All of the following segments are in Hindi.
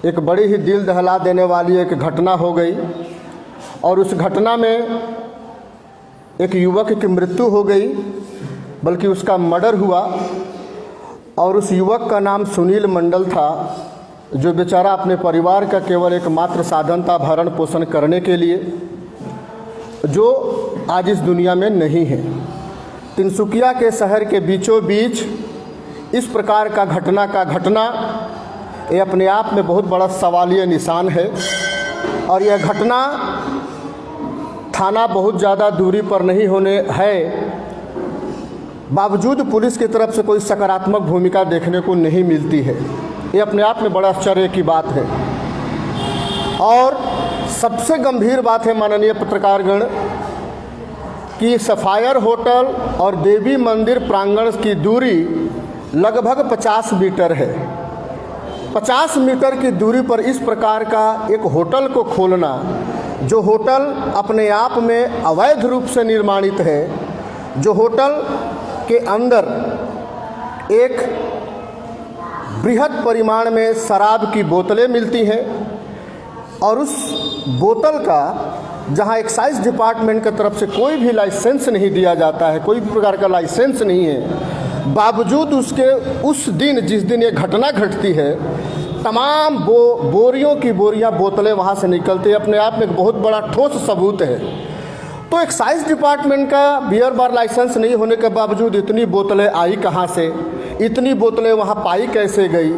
एक बड़ी ही दिल दहला देने वाली एक घटना हो गई और उस घटना में एक युवक की मृत्यु हो गई, बल्कि उसका मर्डर हुआ। और उस युवक का नाम सुनील मंडल था, जो बेचारा अपने परिवार का केवल एकमात्र साधन था भरण पोषण करने के लिए, जो आज इस दुनिया में नहीं है। तिनसुकिया के शहर के बीचों बीच इस प्रकार का घटना ये अपने आप में बहुत बड़ा सवालिया निशान है। और यह घटना थाना बहुत ज़्यादा दूरी पर नहीं होने है, बावजूद पुलिस की तरफ से कोई सकारात्मक भूमिका देखने को नहीं मिलती है। ये अपने आप में बड़ा आश्चर्य की बात है। और सबसे गंभीर बात है माननीय पत्रकारगण कि सफायर होटल और देवी मंदिर प्रांगण की दूरी लगभग 50 मीटर है। 50 मीटर की दूरी पर इस प्रकार का एक होटल को खोलना, जो होटल अपने आप में अवैध रूप से निर्माणित है, जो होटल के अंदर एक बृहद परिमाण में शराब की बोतलें मिलती हैं और उस बोतल का जहां एक्साइज डिपार्टमेंट की तरफ से कोई भी लाइसेंस नहीं दिया जाता है, कोई भी प्रकार का लाइसेंस नहीं है, बावजूद उसके उस दिन जिस दिन ये घटना घटती है तमाम बोरियों की बोरियां बोतलें वहां से निकलती है, अपने आप में एक बहुत बड़ा ठोस सबूत है। तो एक्साइज डिपार्टमेंट का बियर बार लाइसेंस नहीं होने के बावजूद इतनी बोतलें आई कहाँ से, इतनी बोतलें वहाँ पाई कैसे गई,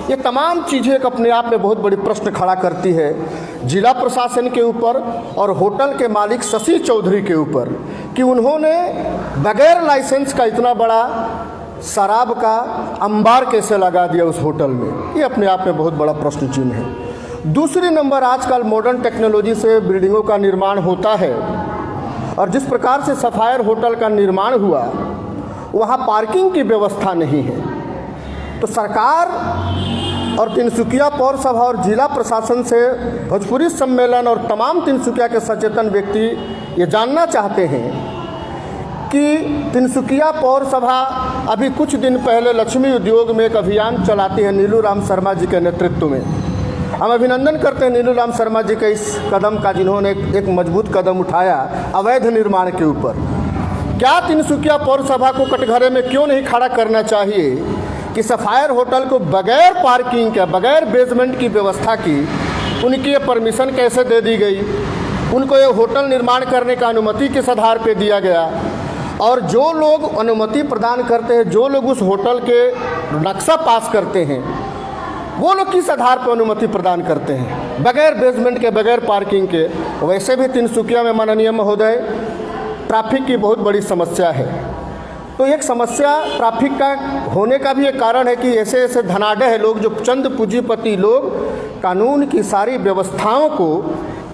ये तमाम चीज़ें एक अपने आप में बहुत बड़ी प्रश्न खड़ा करती है जिला प्रशासन के ऊपर और होटल के मालिक शशि चौधरी के ऊपर कि उन्होंने बगैर लाइसेंस का इतना बड़ा शराब का अंबार कैसे लगा दिया उस होटल में। ये अपने आप में बहुत बड़ा प्रश्न चिन्ह है। दूसरी नंबर, आजकल मॉडर्न टेक्नोलॉजी से बिल्डिंगों का निर्माण होता है और जिस प्रकार से सफायर होटल का निर्माण हुआ वहाँ पार्किंग की व्यवस्था नहीं है। तो सरकार और तिनसुकिया पौरसभा और जिला प्रशासन से भोजपुरी सम्मेलन और तमाम तिनसुकिया के सचेतन व्यक्ति ये जानना चाहते हैं कि तिनसुकिया पौरसभा अभी कुछ दिन पहले लक्ष्मी उद्योग में एक अभियान चलाती है नीलू राम शर्मा जी के नेतृत्व में। हम अभिनंदन करते हैं नीलू राम शर्मा जी के इस कदम का, जिन्होंने एक मजबूत कदम उठाया अवैध निर्माण के ऊपर। क्या तिनसुकिया पौरसभा को कटघरे में क्यों नहीं खड़ा करना चाहिए कि सफायर होटल को बगैर पार्किंग के, बगैर बेसमेंट की व्यवस्था की, उनकी ये परमिशन कैसे दे दी गई, उनको ये होटल निर्माण करने का अनुमति किस आधार पर दिया गया, और जो लोग अनुमति प्रदान करते हैं, जो लोग उस होटल के नक्शा पास करते हैं, वो लोग किस आधार पर अनुमति प्रदान करते हैं बगैर बेसमेंट के, बगैर पार्किंग के। वैसे भी तिनसुकिया में माननीय महोदय ट्रैफिक की बहुत बड़ी समस्या है। तो एक समस्या ट्रैफिक का होने का भी एक कारण है कि ऐसे ऐसे धनाढ्य लोग, जो चंद पूंजीपति लोग कानून की सारी व्यवस्थाओं को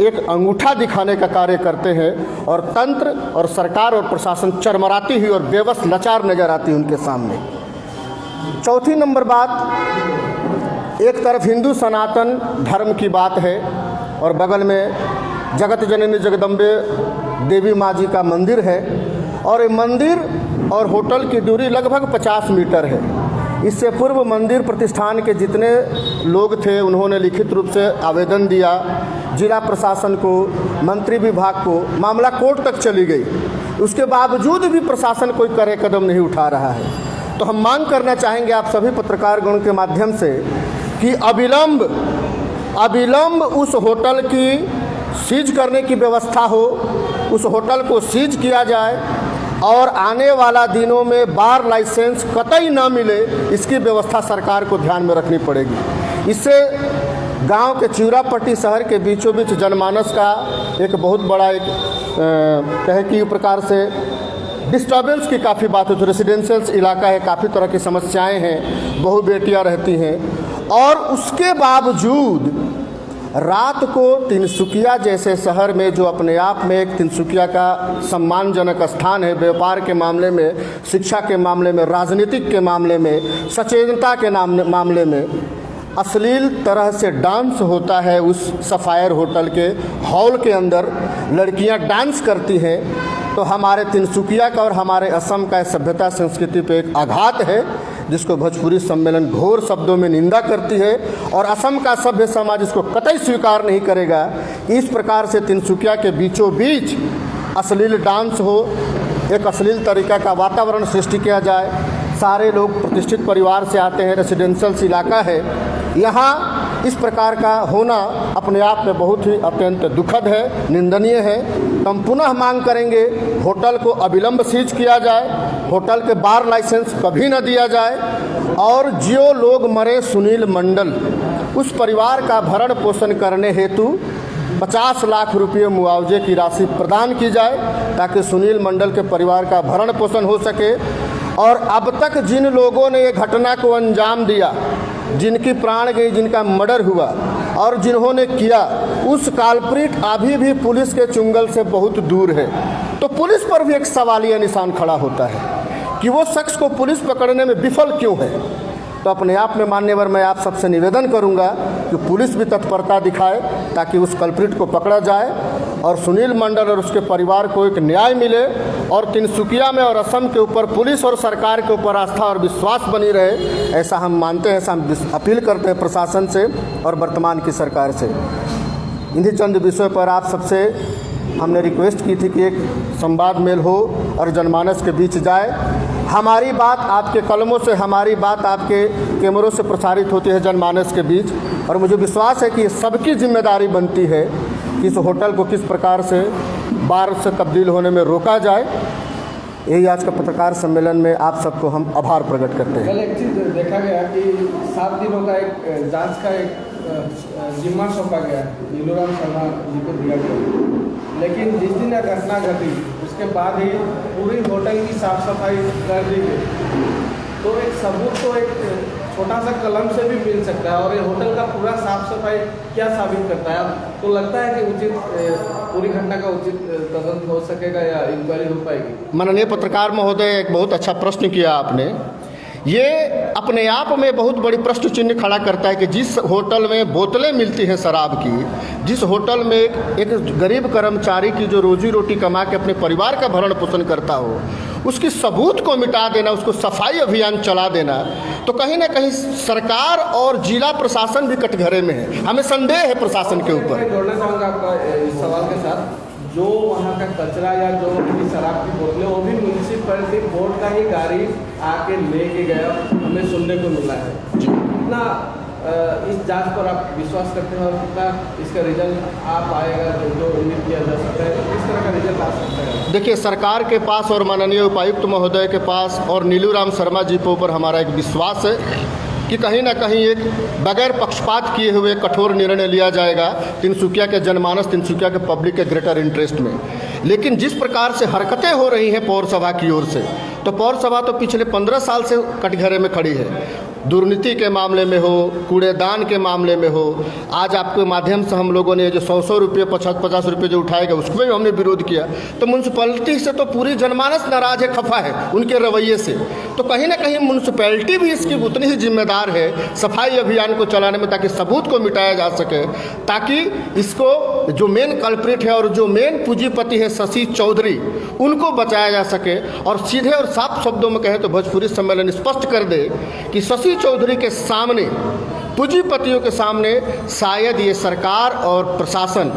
एक अंगूठा दिखाने का कार्य करते हैं और तंत्र और सरकार और प्रशासन चरमराती हुई और बेबस लाचार नजर आती है उनके सामने। चौथी नंबर बात, एक तरफ हिंदू सनातन धर्म की बात है और बगल में जगत जननी जगदम्बे देवी माँ जी का मंदिर है और ये मंदिर और होटल की दूरी लगभग 50 मीटर है। इससे पूर्व मंदिर प्रतिष्ठान के जितने लोग थे उन्होंने लिखित रूप से आवेदन दिया जिला प्रशासन को, मंत्री विभाग को, मामला कोर्ट तक चली गई। उसके बावजूद भी प्रशासन कोई कड़े कदम नहीं उठा रहा है। तो हम मांग करना चाहेंगे आप सभी पत्रकारगण के माध्यम से कि अविलंब उस होटल की सीज करने की व्यवस्था हो, उस होटल को सीज किया जाए और आने वाला दिनों में बार लाइसेंस कतई न मिले, इसकी व्यवस्था सरकार को ध्यान में रखनी पड़ेगी। इससे गांव के चिवरापट्टी शहर के बीचों बीच जनमानस का एक बहुत बड़ा एक कहे कि प्रकार से डिस्टर्बेंस की काफ़ी बात होती है। रेसिडेंशियल इलाका है, काफ़ी तरह की समस्याएं हैं, बहु बेटियाँ रहती हैं और उसके बावजूद रात को तिनसुकिया जैसे शहर में, जो अपने आप में एक तिनसुकिया का सम्मानजनक स्थान है, व्यापार के मामले में, शिक्षा के मामले में, राजनीतिक के मामले में, सचेतनता के मामले में, अश्लील तरह से डांस होता है उस सफायर होटल के हॉल के अंदर, लड़कियां डांस करती हैं। तो हमारे तिनसुकिया का और हमारे असम का सभ्यता संस्कृति पे एक आघात है, जिसको भोजपुरी सम्मेलन घोर शब्दों में निंदा करती है और असम का सभ्य समाज इसको कतई स्वीकार नहीं करेगा कि इस प्रकार से तिनसुकिया के बीचों बीच अश्लील डांस हो, एक अश्लील तरीका का वातावरण सृष्टि किया जाए। सारे लोग प्रतिष्ठित परिवार से आते हैं, रेसिडेंशियल इलाका है, यहाँ इस प्रकार का होना अपने आप में बहुत ही अत्यंत दुखद है, निंदनीय है। हम पुनः मांग करेंगे होटल को अविलंब सीज किया जाए, होटल के बार लाइसेंस कभी न दिया जाए और जो लोग मरे सुनील मंडल उस परिवार का भरण पोषण करने हेतु 50 लाख रुपये मुआवजे की राशि प्रदान की जाए ताकि सुनील मंडल के परिवार का भरण पोषण हो सके। और अब तक जिन लोगों ने ये घटना को अंजाम दिया, जिनकी प्राण गई, जिनका मर्डर हुआ और जिन्होंने किया, उस काल्प्रिट अभी भी पुलिस के चुंगल से बहुत दूर है। तो पुलिस पर भी एक सवालिया निशान खड़ा होता है कि वो शख्स को पुलिस पकड़ने में विफल क्यों है। तो अपने आप में मान्यवर मैं आप सबसे निवेदन करूंगा कि पुलिस भी तत्परता दिखाए ताकि उस कल्प्रिट को पकड़ा जाए और सुनील मंडल और उसके परिवार को एक न्याय मिले और तिनसुकिया में और असम के ऊपर पुलिस और सरकार के ऊपर आस्था और विश्वास बनी रहे, ऐसा हम मानते हैं, ऐसा हम अपील करते हैं प्रशासन से और वर्तमान की सरकार से। इन्हीं चंद विषयों पर आप सबसे हमने रिक्वेस्ट की थी कि एक संवाद मेल हो और जनमानस के बीच जाए। हमारी बात आपके कलमों से, हमारी बात आपके कैमरों से प्रसारित होती है जनमानस के बीच और मुझे विश्वास है कि सबकी जिम्मेदारी बनती है कि इस होटल को किस प्रकार से बार से तब्दील होने में रोका जाए। यही आज का पत्रकार सम्मेलन में आप सबको हम आभार प्रकट करते हैं। कल एक चीज़ देखा गया कि 7 दिनों का एक जांच का एक जिम्मा सौंपा गया, नीलूराम शर्मा जी को दिया गया, लेकिन जिस दिन यह घटना घटी उसके बाद ही पूरी होटल की साफ सफाई कर दी गई। तो एक सबूत तो एक छोटा सा कलम से भी मिल सकता है और ये होटल का पूरा साफ सफाई क्या साबित करता है। तो लगता है कि उचित पूरी घटना का उचित तदंत हो सकेगा या इंक्वायरी हो पाएगी। माननीय पत्रकार महोदय, एक बहुत अच्छा प्रश्न किया आपने। ये अपने आप में बहुत बड़ी प्रश्न चिन्ह खड़ा करता है कि जिस होटल में बोतलें मिलती हैं शराब की, जिस होटल में एक गरीब कर्मचारी की जो रोजी रोटी कमा के अपने परिवार का भरण पोषण करता हो, उसकी सबूत को मिटा देना, उसको सफाई अभियान चला देना, तो कहीं ना कहीं सरकार और जिला प्रशासन भी कटघरे में है। हमें संदेह है प्रशासन के ऊपर। मैं जोड़ना चाहूँगा आपका इस सवाल के साथ, जो वहाँ का कचरा या जो शराब की बोतलें वो भी म्यूनसिपैलिटी बोर्ड का ही गाड़ी आके लेके गया, हमें सुनने को मिला है। कितना इस जांच पर आप विश्वास करते हैं और कितना इसका रिजल्ट आ पाएगा जो उम्मीद किया जा सकता है, किस तरह का रिजल्ट आ सकता है? देखिए, सरकार के पास और माननीय उपायुक्त महोदय के पास और नीलूराम शर्मा जी के ऊपर हमारा एक विश्वास है कि कहीं ना कहीं एक बगैर पक्षपात किए हुए कठोर निर्णय लिया जाएगा तिनसुकिया के जनमानस, तिनसुकिया के पब्लिक के ग्रेटर इंटरेस्ट में। लेकिन जिस प्रकार से हरकतें हो रही हैं पौरसभा की ओर से, तो पौरसभा तो पिछले 15 साल से कटघरे में खड़ी है। दुर्नीति के मामले में हो, कूड़ेदान के मामले में हो, आज आपके माध्यम से हम लोगों ने जो 100 रुपये 50 रुपये जो उठाए गए उसमें भी हमने विरोध किया। तो म्यूनसिपैलिटी से तो पूरी जनमानस नाराज है, खफा है उनके रवैये से। तो कहीं ना कहीं म्यूनसिपैलिटी भी इसकी उतनी ही जिम्मेदार है सफाई अभियान को चलाने में, ताकि सबूत को मिटाया जा सके, ताकि इसको जो मेन कल्प्रिट है और जो मेन पूंजीपति है शशि चौधरी, उनको बचाया जा सके। और सीधे और साफ शब्दों में कहें तो भोजपुरी सम्मेलन स्पष्ट कर दे कि शशि चौधरी के सामने, पूंजीपतियों के सामने शायद ये सरकार और प्रशासन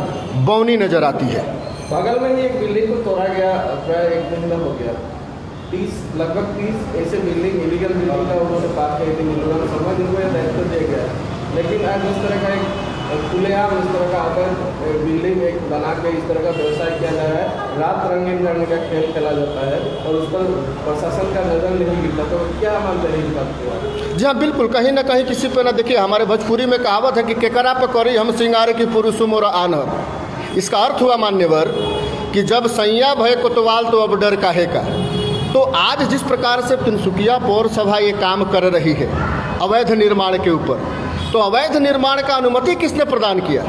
बौनी नजर आती है। बगल में ही एक बिल्डिंग को तोड़ा गया, प्राय 1 महीना हो गया। लगभग 30 ऐसे बिल्डिंग, इलीगल बिल्डिंग का उन्होंने बात कही थी नीलूराम शर्मा, जिनको यह दायित्व दिया गया। लेकिन आज इस तरह का एक खुलेआम इस तरह का अगर बिल्डिंग एक बना के इस तरह का व्यवसाय किया जा रहा है, रात रंगीन करने का खेल खेला जाता है और उस पर प्रशासन का नजर नहीं गिरता, तो क्या मानते हैं इस बात को? जी हाँ, बिल्कुल, कहीं ना कहीं किसी पे ना, देखिए हमारे भोजपुरी में कहावत है कि केकरा पे करी हम सिंगार की पुरुषों मोरा आनर। इसका अर्थ हुआ मान्यवर कि जब सैया भय कोतवाल तो अब डर काहे का। तो आज जिस प्रकार से तिनसुकिया पौरसभा ये काम कर रही है अवैध निर्माण के ऊपर, तो अवैध निर्माण का अनुमति किसने प्रदान किया?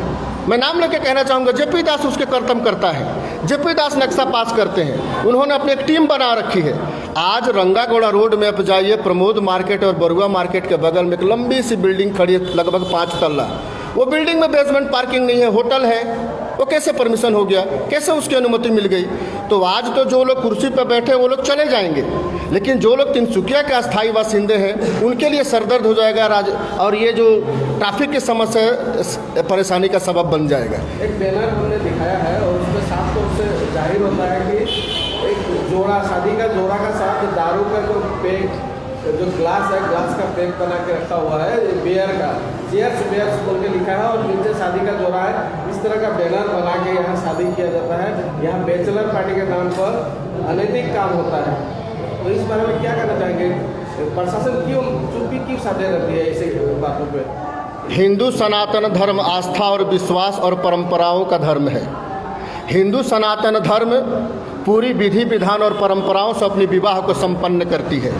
मैं नाम लेके कहना चाहूँगा, जेपी दास उसके कर्तव्य करता है। जेपी दास नक्शा पास करते हैं, उन्होंने अपनी एक टीम बना रखी है। आज रंगागोड़ा रोड में आप जाइए, प्रमोद मार्केट और बरुआ मार्केट के बगल में एक लंबी सी बिल्डिंग खड़ी है, लगभग 5 तल्ला। वो बिल्डिंग में बेसमेंट पार्किंग नहीं है, होटल है, वो कैसे परमिशन हो गया, कैसे उसकी अनुमति मिल गई? तो आज तो जो लोग कुर्सी पर बैठे वो लोग चले जाएंगे, लेकिन जो लोग तिनसुकिया के अस्थायी बासिंदे हैं उनके लिए सरदर्द हो जाएगा और ये जो ट्रैफिक की समस्या है परेशानी का सबब बन जाएगा। एक बैनर हमने दिखाया है और उसमें साफ तौर से जाहिर होता है कि एक जोड़ा, शादी का जोड़ा का साथ दारू का जो पैक, जो ग्लास है, ग्लास का पैक बना के रखा हुआ है बियर का, चीयर्स बोल के लिखा है और नीचे शादी का जोड़ा है। इस तरह का बैनर बना के यहाँ शादी किया जाता है। यहाँ बैचलर पार्टी के नाम पर अनैतिक काम होता है। तो इस बारे में क्या कहना चाहेंगे? प्रशासन क्यों चुप्पी क्यों साधे रहती है ऐसे बातों पर? हिंदू सनातन धर्म आस्था और विश्वास और परंपराओं का धर्म है। हिंदू सनातन धर्म पूरी विधि विधान और परंपराओं से अपनी विवाह को संपन्न करती है।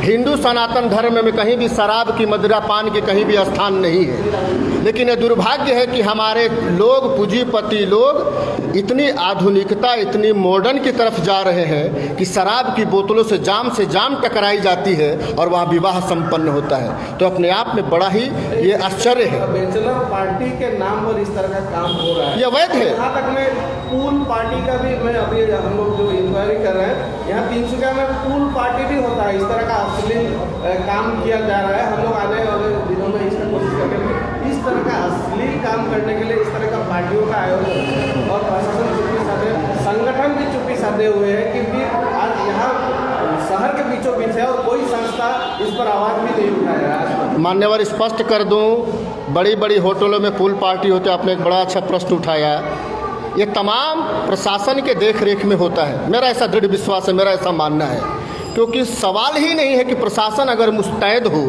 हिंदू सनातन धर्म में कहीं भी शराब की, मदिरा पान की कहीं भी स्थान नहीं है। लेकिन यह दुर्भाग्य है कि हमारे लोग, पूंजीपति लोग इतनी आधुनिकता, इतनी मॉडर्न की तरफ जा रहे हैं कि शराब की बोतलों से जाम टकराई जाती है और वहाँ विवाह संपन्न होता है। तो अपने आप में बड़ा ही ये आश्चर्य है। बैचलर पार्टी के नाम पर इस तरह का काम हो रहा है, यह अवैध है। यहाँ तक मैं पूल पार्टी का भी, मैं अभी हम लोग जो इंक्वायरी कर रहे हैं, यहाँ तिनसुकिया में पूल पार्टी भी होता है। इस तरह का अश्लील काम किया जा रहा है। हम लोग आने वाले दिनों में इसका कोशिश करेंगे। इस तरह का अश्लील काम करने के लिए इस तरह का पार्टियों का आयोजन और प्रशासन चुप्पी साधे, संगठन भी चुप्पी साधे हुए हैं कि फिर आज यहाँ शहर के बीचों बीच है और कोई संस्था इस पर आवाज़ भी नहीं उठा रहा है। मान्यवर, स्पष्ट कर दूं, बड़ी बड़ी होटलों में पूल पार्टी होते, आपने एक बड़ा अच्छा प्रश्न उठाया। ये तमाम प्रशासन के देख रेख में होता है। मेरा ऐसा दृढ़ विश्वास है, मेरा ऐसा मानना है, क्योंकि सवाल ही नहीं है कि प्रशासन अगर मुस्तैद हो,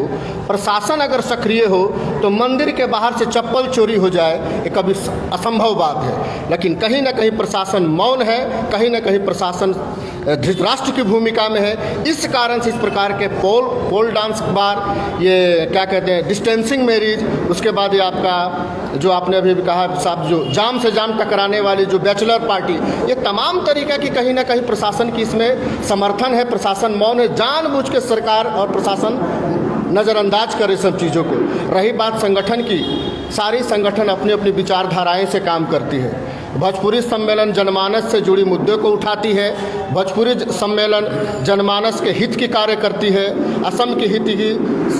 प्रशासन अगर सक्रिय हो तो मंदिर के बाहर से चप्पल चोरी हो जाए, ये कभी असंभव बात है। लेकिन कहीं ना कहीं प्रशासन मौन है, कहीं ना कहीं प्रशासन धृतराष्ट्र की भूमिका में है। इस कारण से इस प्रकार के पोल डांस बार, ये क्या कहते हैं, डिस्टेंसिंग मैरिज, उसके बाद ये आपका जो आपने अभी कहा साहब, जो जाम से जाम टकराने वाली जो बैचलर पार्टी, ये तमाम तरीक़ा की कहीं ना कहीं प्रशासन की इसमें समर्थन है। प्रशासन मौन है, जानबूझ के सरकार और प्रशासन नज़रअंदाज करे सब चीज़ों को। रही बात संगठन की, सारी संगठन अपनी अपनी विचारधाराएं से काम करती है। भोजपुरी सम्मेलन जनमानस से जुड़ी मुद्दों को उठाती है। भोजपुरी सम्मेलन जनमानस के हित की कार्य करती है। असम के हित की,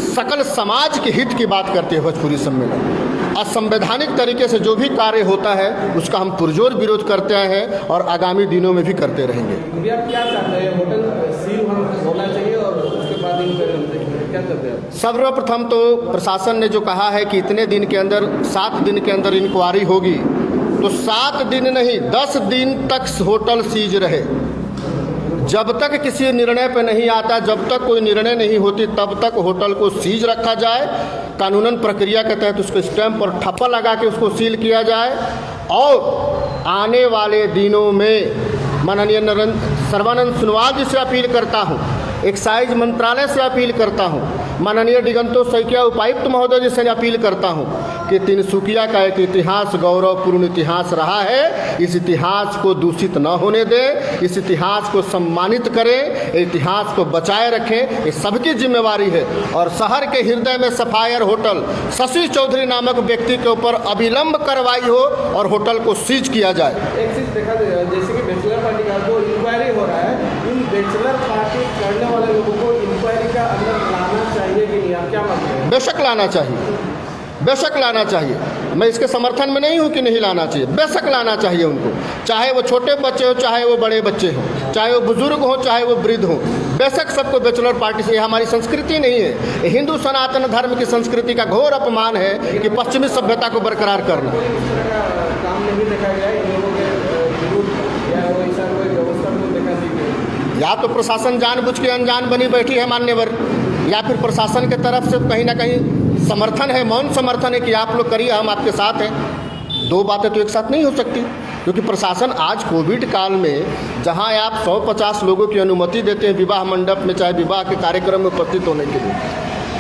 सकल समाज के हित की बात करती है भोजपुरी सम्मेलन। असंवैधानिक तरीके से जो भी कार्य होता है उसका हम पुरजोर विरोध करते आए हैं और आगामी दिनों में भी करते रहेंगे। अभी आप क्या चाहते हैं? होटल सील होना चाहिए और उसके बाद क्या चाहते हैं? सर्वप्रथम तो प्रशासन ने जो कहा है कि इतने दिन के अंदर, 7 दिन के अंदर इंक्वायरी होगी, तो 7 दिन नहीं 10 दिन तक होटल सीज रहे। जब तक किसी निर्णय पर नहीं आता, जब तक कोई निर्णय नहीं होती, तब तक होटल को सीज रखा जाए। कानूनन प्रक्रिया के तहत उसको स्टैंप और ठप्पा लगा के उसको सील किया जाए। और आने वाले दिनों में माननीय सर्बानंद सोनोवाल जी से अपील करता हूँ, एक्साइज मंत्रालय से अपील करता हूँ, माननीय दिगंतो सैकिया उपायुक्त महोदय जी से अपील करता हूँ कि तिनसुकिया का एक इतिहास गौरवपूर्ण इतिहास रहा है। इस इतिहास को दूषित न होने दें, इस इतिहास को सम्मानित करें, इतिहास को बचाए रखें, ये सबकी जिम्मेवारी है। और शहर के हृदय में सफायर होटल शशि चौधरी नामक व्यक्ति के ऊपर अविलंब कार्रवाई हो और होटल को सीज किया जाए। एक चीज़ देखा, जैसे कि बैचलर पार्टी का जो इंक्वायरी हो रहा है, इन बैचलर पार्टी करने वाले लोगों को इंक्वायरी का अंदर लाना चाहिए कि नहीं? आप क्या मानते हैं? बेशक लाना चाहिए, बेशक लाना चाहिए। मैं इसके समर्थन में नहीं हूँ कि नहीं लाना चाहिए, बेशक लाना चाहिए उनको। चाहे वो छोटे बच्चे हो, चाहे वो बड़े बच्चे हों, चाहे वो बुजुर्ग हो, चाहे वो वृद्ध हो, बेशक सबको बैचलर पार्टी से। हमारी संस्कृति नहीं है, ये हिंदू सनातन धर्म की संस्कृति का घोर अपमान है कि पश्चिमी सभ्यता को बरकरार करना। इस तरह का काम नहीं देखा गया इन लोगों के विरुद्ध, या ऐसा कोई व्यवस्था को देखा दी गई? या तो प्रशासन जानबूझ के अनजान बनी बैठी है मान्यवर, या फिर प्रशासन की तरफ से कहीं ना कहीं समर्थन है, मौन समर्थन है कि आप लोग करिए, हम आपके साथ हैं। दो बातें तो एक साथ नहीं हो सकती, क्योंकि प्रशासन आज कोविड काल में जहां आप 150 लोगों की अनुमति देते हैं विवाह मंडप में, चाहे विवाह के कार्यक्रम में उपस्थित होने के लिए,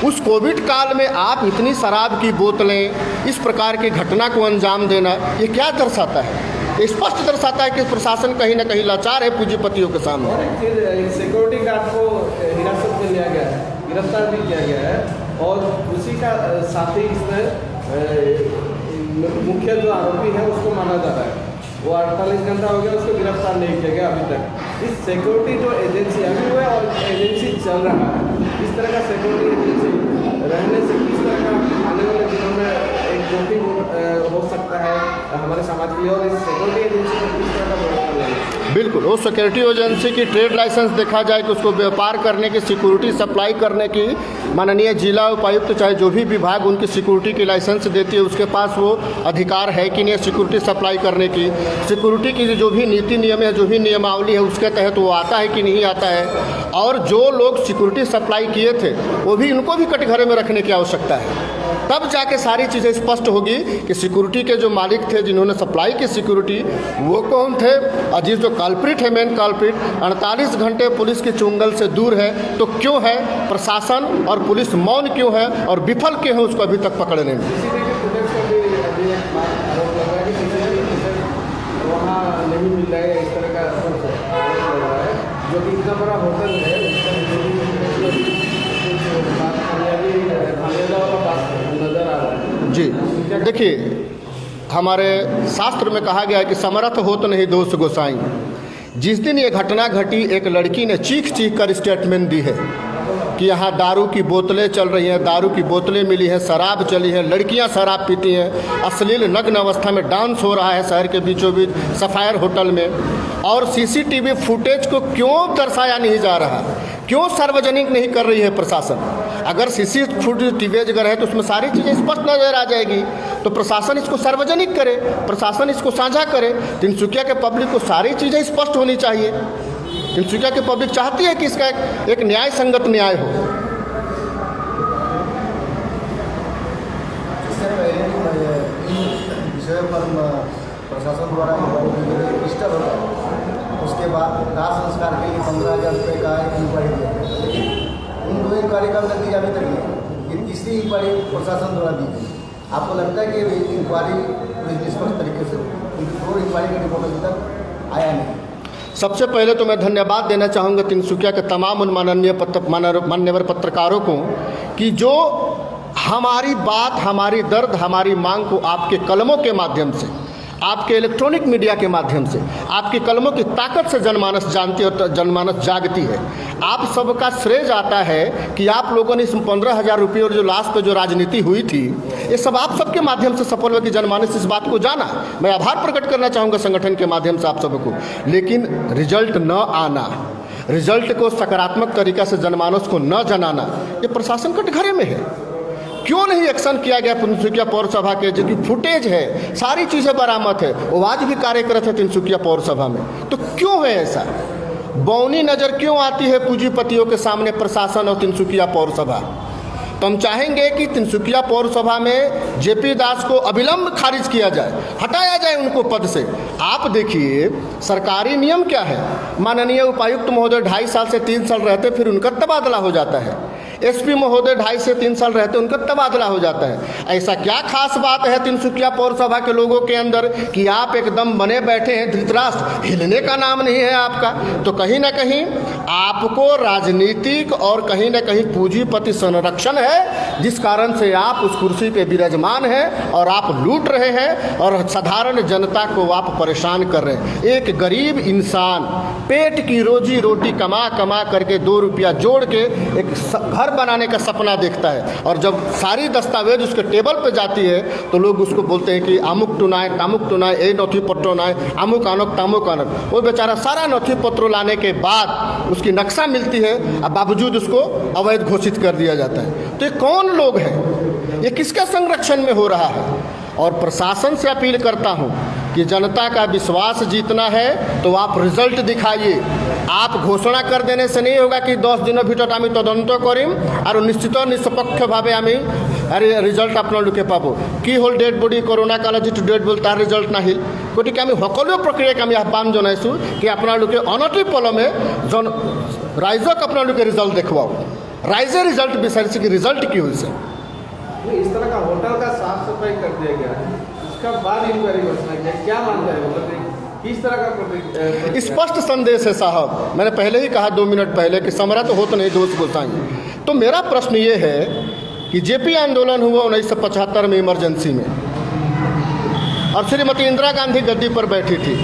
उस कोविड काल में आप इतनी शराब की बोतलें, इस प्रकार की घटना को अंजाम देना, ये क्या दर्शाता है? स्पष्ट दर्शाता है कि प्रशासन कहीं ना कहीं लाचार है पूंजीपतियों के सामने। और एक चीज़, सिक्योरिटी गार्ड को हिरासत में लिया गया है, गिरफ्तार भी किया गया है, और उसी का साथ ही इसमें मुख्य जो आरोपी है उसको माना जा रहा है, वो 48 घंटा हो गया, उसको गिरफ्तार नहीं किया गया अभी तक। इस सिक्योरिटी जो एजेंसी अभी हुआ है और एजेंसी चल रहा है, इस तरह का सिक्योरिटी एजेंसी रहने से किस तरह का आने वाले दिनों में एक जोखिम हो सकता है हमारे समाज के लिए, और इस सिक्योरिटी एजेंसी को किस तरह का व्यवस्था लेंगे? बिल्कुल, वो सिक्योरिटी एजेंसी की ट्रेड लाइसेंस देखा जाए कि उसको व्यापार करने की, सिक्योरिटी सप्लाई करने की माननीय जिला उपायुक्त चाहे जो भी विभाग उनकी सिक्योरिटी की लाइसेंस देती है, उसके पास वो अधिकार है कि नहीं सिक्योरिटी सप्लाई करने की। सिक्योरिटी की जो भी नीति नियम है, जो भी नियमावली है, उसके तहत वो आता है कि नहीं आता है। और जो लोग सिक्योरिटी सप्लाई किए थे वो भी, उनको भी कटघरे में रखने की आवश्यकता है। तब जाके सारी चीज़ें स्पष्ट होगी कि सिक्योरिटी के जो मालिक थे, जिन्होंने सप्लाई की सिक्योरिटी, वो कौन थे। अजीज जो कल्प्रिट है, मेन कल्प्रिट 48 घंटे पुलिस की चुंगल से दूर है, तो क्यों है प्रशासन और पुलिस मौन क्यों है और विफल क्यों है उसको अभी तक पकड़ने में? वहाँ नहीं मिल रहा है, इस तरह का जो कि इतना बड़ा होटल है, नजर आ रहा है। जी देखिए, हमारे शास्त्र में कहा गया है कि समर्थ हो तो नहीं दोष गोसाई। जिस दिन ये घटना घटी, एक लड़की ने चीख चीख कर स्टेटमेंट दी है कि यहाँ दारू की बोतलें चल रही हैं, दारू की बोतलें मिली हैं, शराब चली है, लड़कियाँ शराब पीती हैं, अश्लील नग्न अवस्था में डांस हो रहा है शहर के बीचों बीच सफ़ायर होटल में। और सीसीटीवी फुटेज को क्यों दर्शाया नहीं जा रहा, क्यों सार्वजनिक नहीं कर रही है प्रशासन? अगर सीसीटीवी अगर है तो उसमें सारी चीज़ें स्पष्ट नजर आ जाएगी, तो प्रशासन इसको सार्वजनिक करे, प्रशासन इसको साझा करे। तिनसुकिया के पब्लिक को सारी चीज़ें स्पष्ट होनी चाहिए। तिनसुकिया की पब्लिक चाहती है कि इसका एक न्याय संगत न्याय हो। विषय पर प्रशासन द्वारा रजिस्टर होता है, उसके बाद दाह संस्कार के लिए 15,000 रुपये का इंक्वायरी दिया गया, लेकिन उन 2 इंक्वायरी का नतीजा अभी तक नहीं। ये तीसरी इंक्वायरी प्रशासन द्वारा दी गई। आपको लगता है कि इंक्वायरी निष्पक्ष तरीके से, 2 इंक्वायरी का रिपोर्ट अभी तक आया नहीं? सबसे पहले तो मैं धन्यवाद देना चाहूँगा तिनसुकिया के तमाम उन मान्यवर पत्रकारों को कि जो हमारी बात, हमारी दर्द, हमारी मांग को आपके कलमों के माध्यम से, आपके इलेक्ट्रॉनिक मीडिया के माध्यम से, आपकी कलमों की ताकत से जनमानस जानती है और जनमानस जागती है। आप सबका श्रेय जाता है कि आप लोगों ने इस 15,000 रुपये और जो लास्ट पे जो राजनीति हुई थी, ये सब आप सबके माध्यम से सफल हुआ कि जनमानस इस बात को जाना। मैं आभार प्रकट करना चाहूँगा संगठन के माध्यम से आप सबको। लेकिन रिजल्ट न आना, रिजल्ट को सकारात्मक तरीक़ा से जनमानस को न जनाना, ये प्रशासन कटघरे में है। क्यों नहीं एक्शन किया गया तिनसुकिया पौर सभा के, जो कि फुटेज है, सारी चीज़ें बरामद है, वो आज भी कार्यरत है तिनसुकिया पौर सभा में, तो क्यों है ऐसा? बौनी नज़र क्यों आती है पूंजीपतियों के सामने प्रशासन और तिनसुकिया पौर सभा? तो हम चाहेंगे कि तिनसुकिया पौर सभा में जेपी दास को अविलंब खारिज किया जाए, हटाया जाए उनको पद से। आप देखिए सरकारी नियम क्या है, माननीय उपायुक्त महोदय 2.5 साल से 3 साल रहते, फिर उनका तबादला हो जाता है। एसपी महोदय 2.5 से 3 साल रहते, उनका तबादला हो जाता है। ऐसा क्या खास बात है तिनसुकिया पौर सभा के लोगों के अंदर कि आप एकदम बने बैठे हैं धृतराष्ट्र, हिलने का नाम नहीं है आपका? तो कहीं ना कहीं आपको राजनीतिक और कहीं ना कहीं पूंजीपति संरक्षण है, जिस कारण से आप उस कुर्सी पे विराजमान हैं और आप लूट रहे हैं और साधारण जनता को आप परेशान कर रहे हैं। एक गरीब इंसान पेट की रोजी रोटी कमा कमा करके 2 रुपया जोड़ के एक घर बनाने का सपना देखता है, और जब सारी दस्तावेज उसके टेबल पे जाती है तो लोग उसको बोलते हैं कि अमुक टुनाए तामुक टुनाए, ए नथी पत्रों नाए, अमुक आनक तामुक आनक। वो बेचारा सारा नथी पत्रों लाने के बाद उसकी नक्शा मिलती है, अब बावजूद उसको अवैध घोषित कर दिया जाता है। तो ये कौन लोग हैं? ये किसका संरक्षण में हो रहा है? और प्रशासन से अपील करता हूँ कि जनता का विश्वास जीतना है तो आप रिजल्ट दिखाइए। आप घोषणा कर देने से नहीं होगा कि 10 दिनों भीतर आमी तदন্ত करिम और निश्चित निष्पक्ष भावे आमी रिजल्ट आपनालोके पाबो। कि हल डेड बडी करोना काल जी डेड बडी तार रिजल्ट नाहिल, गतिके आमी सकलो प्रक्रियाक आमी आह्वान जनाइछो कि आपनालोके अनति पलमे राइजक आपनालोके रिजल्ट देखवाओ। राइजे रिजल्ट विचारिছে कि रिजल्ट की होइছে। इस तरह का होटल का साफ सफाई कर दिया गया, उसका बाद इंक्वायरी घोषणा किया, क्या मानते हैं? मतलब किस तरह का स्पष्ट संदेश है साहब। मैंने पहले ही कहा 2 मिनट पहले कि समर्थ हो तो नहीं दोष गोसाई। तो मेरा प्रश्न ये है कि जेपी आंदोलन हुआ 1975 में इमरजेंसी में, और श्रीमती इंदिरा गांधी गद्दी पर बैठी थी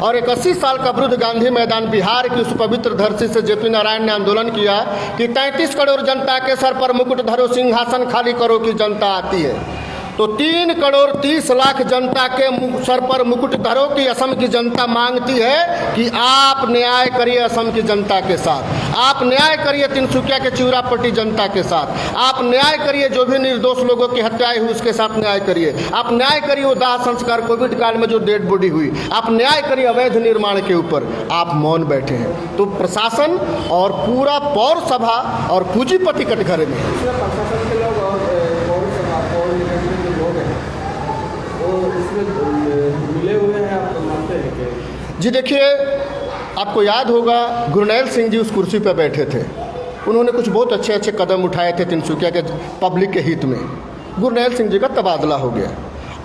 और 81 साल का वृद्ध गांधी मैदान बिहार की उस पवित्र धरती से जेपी नारायण ने आंदोलन किया कि 33 करोड़ जनता के सर पर मुकुट धरो, सिंहासन खाली करो कि जनता आती है। तो 3 करोड़ 30 लाख जनता के सर पर मुकुट धरो की असम की जनता मांगती है कि आप न्याय करिए असम की जनता के साथ, आप न्याय करिए तिनसुकिया के चिउरापट्टी जनता के साथ, आप न्याय करिए जो भी निर्दोष लोगों की हत्याएं हुई उसके साथ न्याय करिए, आप न्याय करिए वो दाह संस्कार कोविड काल में जो डेड बॉडी हुई, आप न्याय करिए अवैध निर्माण के ऊपर। आप मौन बैठे हैं। तो प्रशासन और पूरा पौर सभा और पूंजीपति कटघरे में इसमें प्रशासन के लोग और पौर सभा पौर निगम के जो लोग हैं वो इसमें मिले हुए हैं, आप मानते हैं कि? जी देखिए, आपको याद होगा गुरनैल सिंह जी उस कुर्सी पर बैठे थे, उन्होंने कुछ बहुत अच्छे अच्छे कदम उठाए थे तिनसुकिया के पब्लिक के हित में। गुरनैल सिंह जी का तबादला हो गया।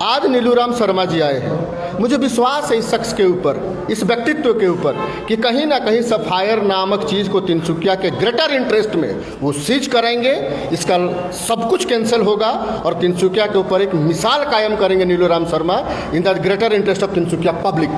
आज नीलूराम शर्मा जी आए हैं। मुझे विश्वास है इस शख्स के ऊपर, इस व्यक्तित्व के ऊपर कि कहीं ना कहीं सफायर नामक चीज़ को तिनसुकिया के ग्रेटर इंटरेस्ट में वो सीज करेंगे, इसका सब कुछ कैंसिल होगा और तिनसुकिया के ऊपर एक मिसाल कायम करेंगे Neeluram Sharma in the greater interest of Tinsukia public.